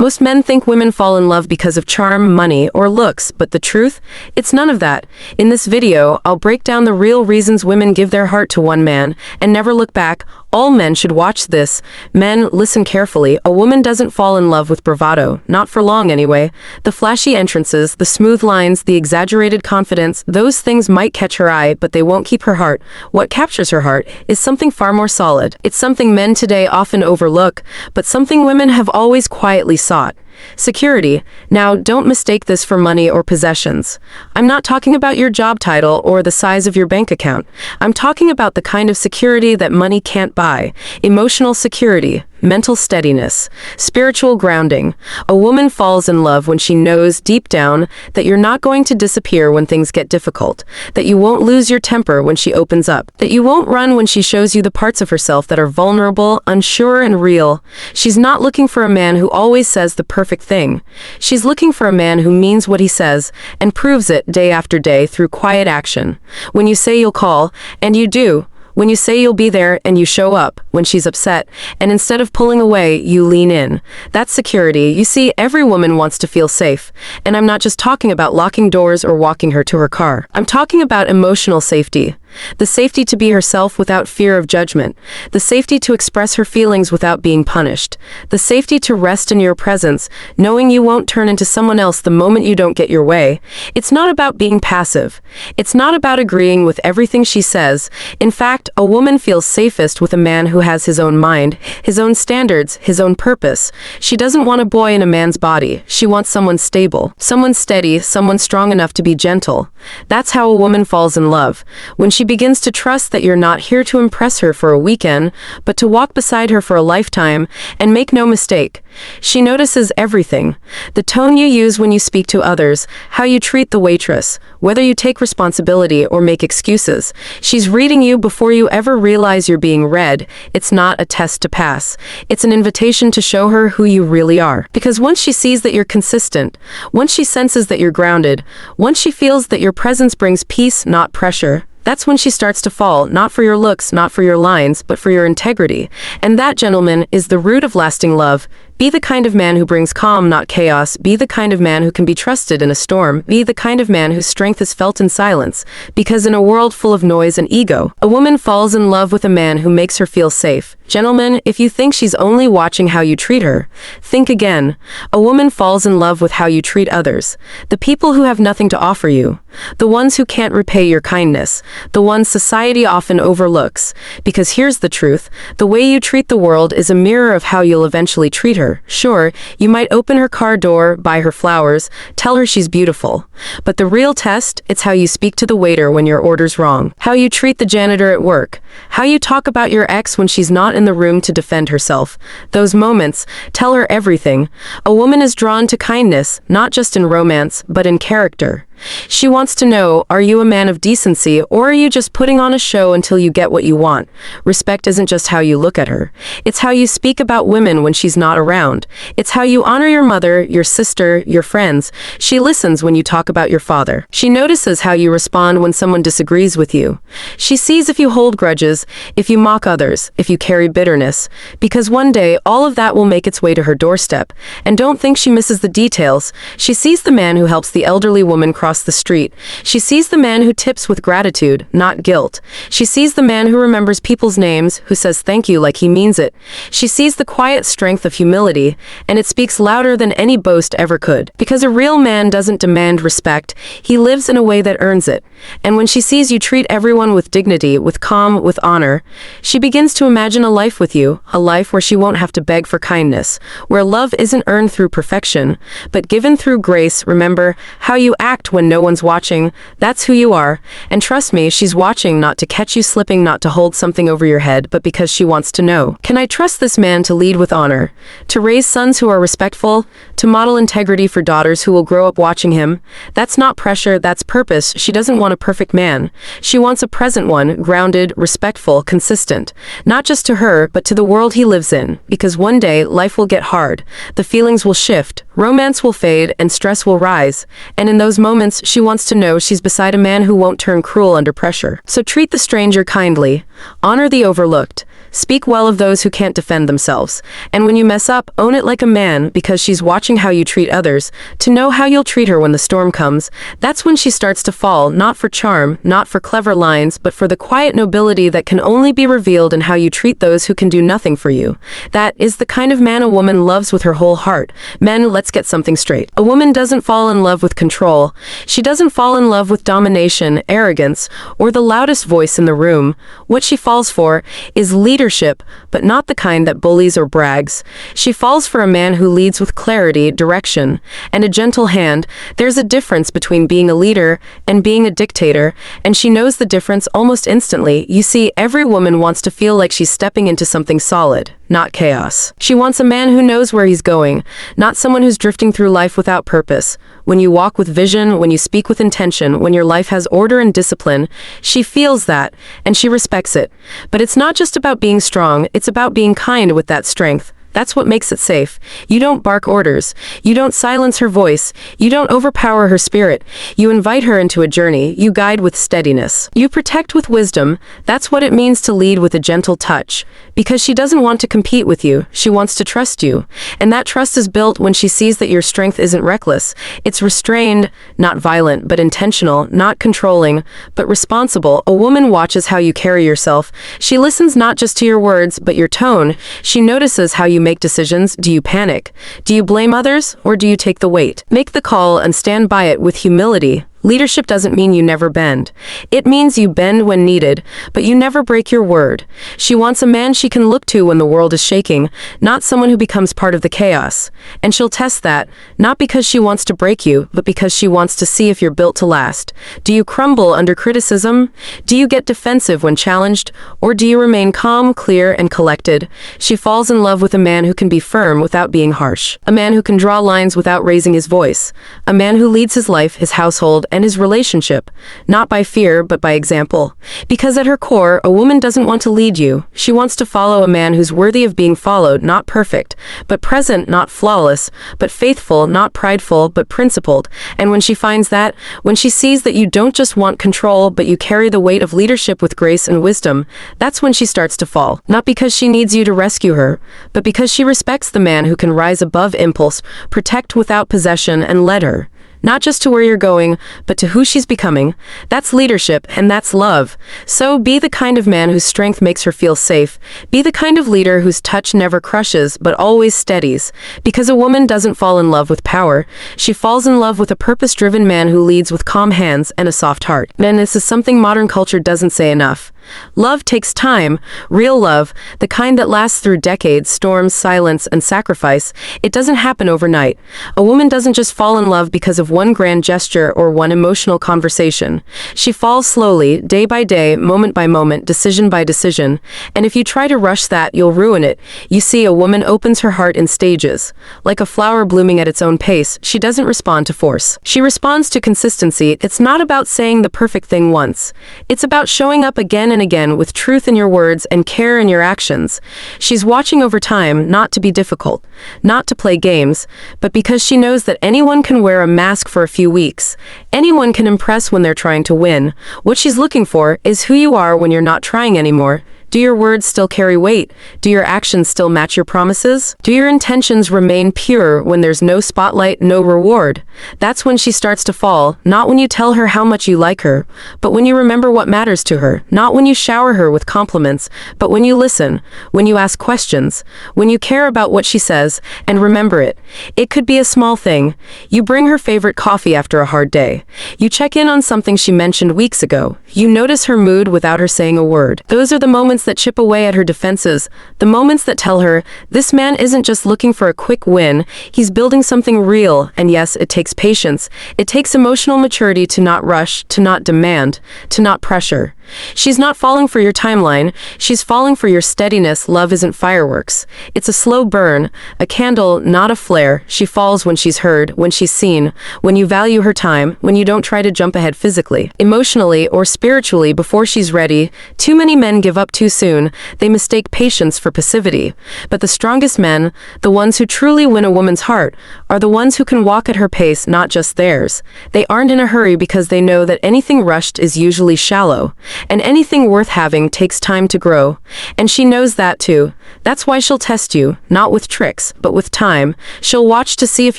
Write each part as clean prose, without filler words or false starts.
Most men think women fall in love because of charm, money, or looks, but the truth? It's none of that. In this video, I'll break down the real reasons women give their heart to one man and never look back. All men should watch this. Men, listen carefully. A woman doesn't fall in love with bravado, not for long anyway. The flashy entrances, the smooth lines, the exaggerated confidence, those things might catch her eye, but they won't keep her heart. What captures her heart is something far more solid. It's something men today often overlook, but something women have always quietly sought. Security. Now, don't mistake this for money or possessions. I'm not talking about your job title or the size of your bank account. I'm talking about the kind of security that money can't buy. Emotional security, mental steadiness, spiritual grounding. A woman falls in love when she knows deep down that you're not going to disappear when things get difficult, that you won't lose your temper when she opens up, that you won't run when she shows you the parts of herself that are vulnerable, unsure, and real. She's not looking for a man who always says the perfect thing. She's looking for a man who means what he says and proves it day after day through quiet action. When you say you'll call, and you do. When you say you'll be there and you show up when she's upset, and instead of pulling away, you lean in. That's security. You see, every woman wants to feel safe. And I'm not just talking about locking doors or walking her to her car. I'm talking about emotional safety. The safety to be herself without fear of judgment. The safety to express her feelings without being punished. The safety to rest in your presence, knowing you won't turn into someone else the moment you don't get your way. It's not about being passive. It's not about agreeing with everything she says. In fact, a woman feels safest with a man who has his own mind, his own standards, his own purpose. She doesn't want a boy in a man's body. She wants someone stable, someone steady, someone strong enough to be gentle. That's how a woman falls in love. When she begins to trust that you're not here to impress her for a weekend, but to walk beside her for a lifetime. And make no mistake, she notices everything. The tone you use when you speak to others, how you treat the waitress, whether you take responsibility or make excuses. She's reading you before you ever realize you're being read. It's not a test to pass. It's an invitation to show her who you really are. Because once she sees that you're consistent, once she senses that you're grounded, once she feels that your presence brings peace, not pressure, that's when she starts to fall, not for your looks, not for your lines, but for your integrity. And that, gentlemen, is the root of lasting love. Be the kind of man who brings calm, not chaos. Be the kind of man who can be trusted in a storm. Be the kind of man whose strength is felt in silence. Because in a world full of noise and ego, a woman falls in love with a man who makes her feel safe. Gentlemen, if you think she's only watching how you treat her, think again. A woman falls in love with how you treat others. The people who have nothing to offer you. The ones who can't repay your kindness. The ones society often overlooks. Because here's the truth. The way you treat the world is a mirror of how you'll eventually treat her. Sure, you might open her car door, buy her flowers, tell her she's beautiful. But the real test, it's how you speak to the waiter when your order's wrong. How you treat the janitor at work. How you talk about your ex when she's not in the room to defend herself. Those moments tell her everything. A woman is drawn to kindness, not just in romance, but in character. She wants to know, are you a man of decency, or are you just putting on a show until you get what you want? Respect isn't just how you look at her. It's how you speak about women when she's not around. It's how you honor your mother, your sister, your friends. She listens when you talk about your father. She notices how you respond when someone disagrees with you. She sees if you hold grudges, if you mock others, if you carry bitterness. Because one day, all of that will make its way to her doorstep. And don't think she misses the details. She sees the man who helps the elderly woman cross the street. She sees the man who tips with gratitude, not guilt. She sees the man who remembers people's names, who says thank you like he means it. She sees the quiet strength of humility, and it speaks louder than any boast ever could. Because a real man doesn't demand respect, he lives in a way that earns it. And when she sees you treat everyone with dignity, with calm, with honor, she begins to imagine a life with you, a life where she won't have to beg for kindness, where love isn't earned through perfection, but given through grace. Remember, how you act when no one's watching, that's who you are. And trust me, she's watching not to catch you slipping, not to hold something over your head, but because she wants to know. Can I trust this man to lead with honor, to raise sons who are respectful, to model integrity for daughters who will grow up watching him? That's not pressure, that's purpose. She doesn't want a perfect man. She wants a present one, grounded, respectful, consistent. Not just to her, but to the world he lives in. Because one day, life will get hard. The feelings will shift. Romance will fade, and stress will rise. And in those moments, she wants to know she's beside a man who won't turn cruel under pressure. So treat the stranger kindly. Honor the overlooked. Speak well of those who can't defend themselves. And when you mess up, own it like a man, because she's watching how you treat others, to know how you'll treat her when the storm comes. That's when she starts to fall, not for charm, not for clever lines, but for the quiet nobility that can only be revealed in how you treat those who can do nothing for you. That is the kind of man a woman loves with her whole heart. Men, let's get something straight. A woman doesn't fall in love with control. She doesn't fall in love with domination, arrogance, or the loudest voice in the room. What she falls for is leadership, but not the kind that bullies or brags. She falls for a man who leads with clarity, direction, and a gentle hand. There's a difference between being a leader and being a dictator, and she knows the difference almost instantly. You see, every woman wants to feel like she's stepping into something solid, not chaos. She wants a man who knows where he's going, not someone who's drifting through life without purpose. When you walk with vision, when you speak with intention, when your life has order and discipline, she feels that, and she respects it. But it's not just about being strong, it's about being kind with that strength. That's what makes it safe. You don't bark orders. You don't silence her voice. You don't overpower her spirit. You invite her into a journey. You guide with steadiness. You protect with wisdom. That's what it means to lead with a gentle touch. Because she doesn't want to compete with you. She wants to trust you. And that trust is built when she sees that your strength isn't reckless. It's restrained, not violent, but intentional, not controlling, but responsible. A woman watches how you carry yourself. She listens not just to your words, but your tone. She notices how you make decisions. Do you panic? Do you blame others, or do you take the weight? Make the call and stand by it with humility. Leadership doesn't mean you never bend. It means you bend when needed, but you never break your word. She wants a man she can look to when the world is shaking, not someone who becomes part of the chaos. And she'll test that, not because she wants to break you, but because she wants to see if you're built to last. Do you crumble under criticism? Do you get defensive when challenged? Or do you remain calm, clear, and collected? She falls in love with a man who can be firm without being harsh. A man who can draw lines without raising his voice. A man who leads his life, his household, and his relationship, not by fear, but by example. Because at her core, a woman doesn't want to lead you. She wants to follow a man who's worthy of being followed, not perfect, but present, not flawless, but faithful, not prideful, but principled. And when she finds that, when she sees that you don't just want control, but you carry the weight of leadership with grace and wisdom, that's when she starts to fall. Not because she needs you to rescue her, but because she respects the man who can rise above impulse, protect without possession, and lead her. Not just to where you're going, but to who she's becoming. That's leadership, and that's love. So be the kind of man whose strength makes her feel safe. Be the kind of leader whose touch never crushes, but always steadies. Because a woman doesn't fall in love with power. She falls in love with a purpose-driven man who leads with calm hands and a soft heart. And this is something modern culture doesn't say enough. Love takes time, real love, the kind that lasts through decades, storms, silence, and sacrifice. It doesn't happen overnight. A woman doesn't just fall in love because of one grand gesture or one emotional conversation. She falls slowly, day by day, moment by moment, decision by decision. And if you try to rush that, you'll ruin it. You see, a woman opens her heart in stages. Like a flower blooming at its own pace, she doesn't respond to force. She responds to consistency. It's not about saying the perfect thing once. It's about showing up again and again with truth in your words and care in your actions. She's watching over time, not to be difficult, not to play games, but because she knows that anyone can wear a mask for a few weeks. Anyone can impress when they're trying to win. What she's looking for is who you are when you're not trying anymore. Do your words still carry weight? Do your actions still match your promises? Do your intentions remain pure when there's no spotlight, no reward? That's when she starts to fall, not when you tell her how much you like her, but when you remember what matters to her, not when you shower her with compliments, but when you listen, when you ask questions, when you care about what she says, and remember it. It could be a small thing. You bring her favorite coffee after a hard day. You check in on something she mentioned weeks ago. You notice her mood without her saying a word. Those are the moments that chip away at her defenses, the moments that tell her, this man isn't just looking for a quick win, he's building something real. And yes, it takes patience. It takes emotional maturity to not rush, to not demand, to not pressure. She's not falling for your timeline, she's falling for your steadiness. Love isn't fireworks. It's a slow burn, a candle, not a flare. She falls when she's heard, when she's seen, when you value her time, when you don't try to jump ahead physically, emotionally, or spiritually before she's ready. Too many men give up too soon. They mistake patience for passivity. But the strongest men, the ones who truly win a woman's heart, are the ones who can walk at her pace, not just theirs. They aren't in a hurry because they know that anything rushed is usually shallow. and anything worth having takes time to grow. And she knows that too. That's why she'll test you, not with tricks, but with time. She'll watch to see if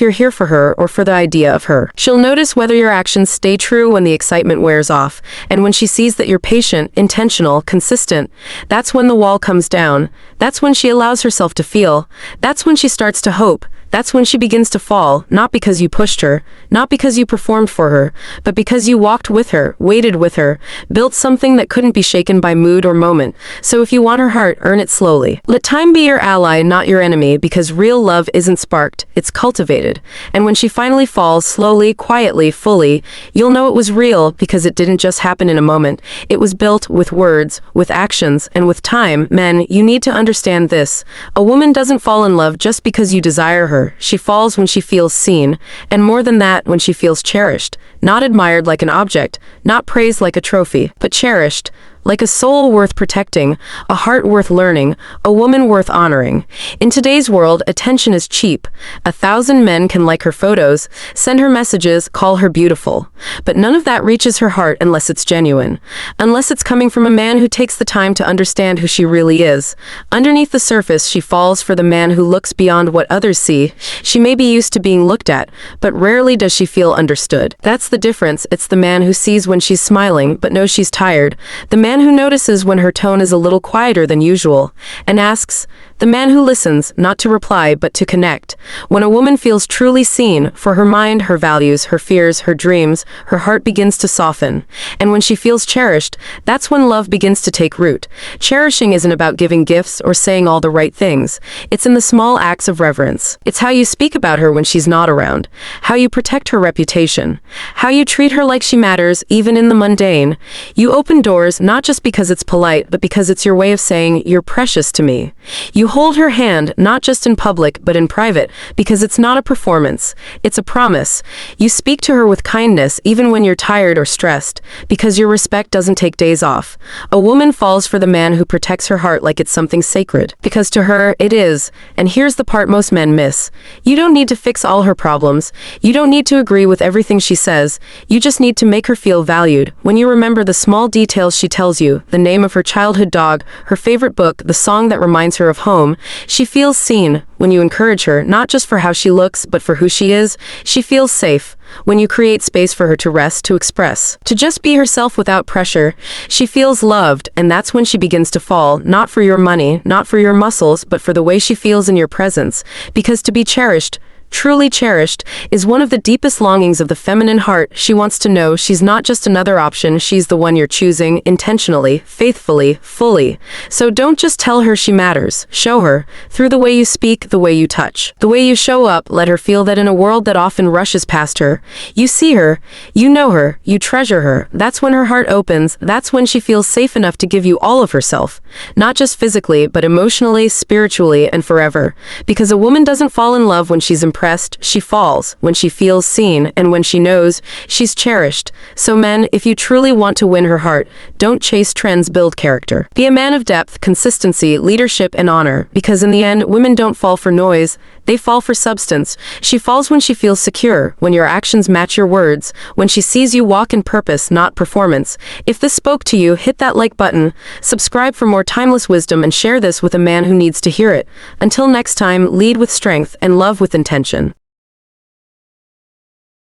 you're here for her or for the idea of her. She'll notice whether your actions stay true when the excitement wears off, and when she sees that you're patient, intentional, consistent, that's when the wall comes down. That's when she allows herself to feel. That's when she starts to hope. That's when she begins to fall, not because you pushed her, not because you performed for her, but because you walked with her, waited with her, built something that couldn't be shaken by mood or moment. So if you want her heart, earn it slowly. Let time be your ally, not your enemy, because real love isn't sparked, it's cultivated. And when she finally falls, slowly, quietly, fully, you'll know it was real because it didn't just happen in a moment. It was built with words, with actions, and with time. Men, you need to understand this. A woman doesn't fall in love just because you desire her. She falls when she feels seen, and more than that, when she feels cherished. Not admired like an object, not praised like a trophy, but cherished, like a soul worth protecting, a heart worth learning, a woman worth honoring. In today's world, attention is cheap. 1,000 men can like her photos, send her messages, call her beautiful. But none of that reaches her heart unless it's genuine. Unless it's coming from a man who takes the time to understand who she really is. Underneath the surface, she falls for the man who looks beyond what others see. She may be used to being looked at, but rarely does she feel understood. That's the difference. It's the man who sees when she's smiling, but knows she's tired. The man who notices when her tone is a little quieter than usual, and asks. The man who listens, not to reply, but to connect. When a woman feels truly seen, for her mind, her values, her fears, her dreams, her heart begins to soften. And when she feels cherished, that's when love begins to take root. Cherishing isn't about giving gifts or saying all the right things. It's in the small acts of reverence. It's how you speak about her when she's not around, how you protect her reputation, how you treat her like she matters, even in the mundane. You open doors not just because it's polite, but because it's your way of saying, you're precious to me. You hold her hand, not just in public, but in private, because it's not a performance. It's a promise. You speak to her with kindness, even when you're tired or stressed, because your respect doesn't take days off. A woman falls for the man who protects her heart like it's something sacred, because to her, it is. And here's the part most men miss. You don't need to fix all her problems. You don't need to agree with everything she says. You just need to make her feel valued. When you remember the small details she tells you, the name of her childhood dog, her favorite book, the song that reminds her of home, she feels seen. When you encourage her, not just for how she looks, but for who she is, she feels safe. When you create space for her to rest, to express, to just be herself without pressure, she feels loved, and that's when she begins to fall, not for your money, not for your muscles, but for the way she feels in your presence. Because to be cherished, truly cherished, is one of the deepest longings of the feminine heart. She wants to know she's not just another option, she's the one you're choosing, intentionally, faithfully, fully. So don't just tell her she matters. Show her, through the way you speak, the way you touch, the way you show up. Let her feel that in a world that often rushes past her, you see her, you know her, you treasure her. That's when her heart opens. That's when she feels safe enough to give you all of herself. Not just physically, but emotionally, spiritually, and forever. Because a woman doesn't fall in love when she's impressed. She falls when she feels seen and when she knows she's cherished. So men, if you truly want to win her heart, don't chase trends, build character. Be a man of depth, consistency, leadership, and honor. Because in the end, women don't fall for noise, they fall for substance. She falls when she feels secure, when your actions match your words, when she sees you walk in purpose, not performance. If this spoke to you, hit that like button, subscribe for more timeless wisdom, and share this with a man who needs to hear it. Until next time, lead with strength and love with intention.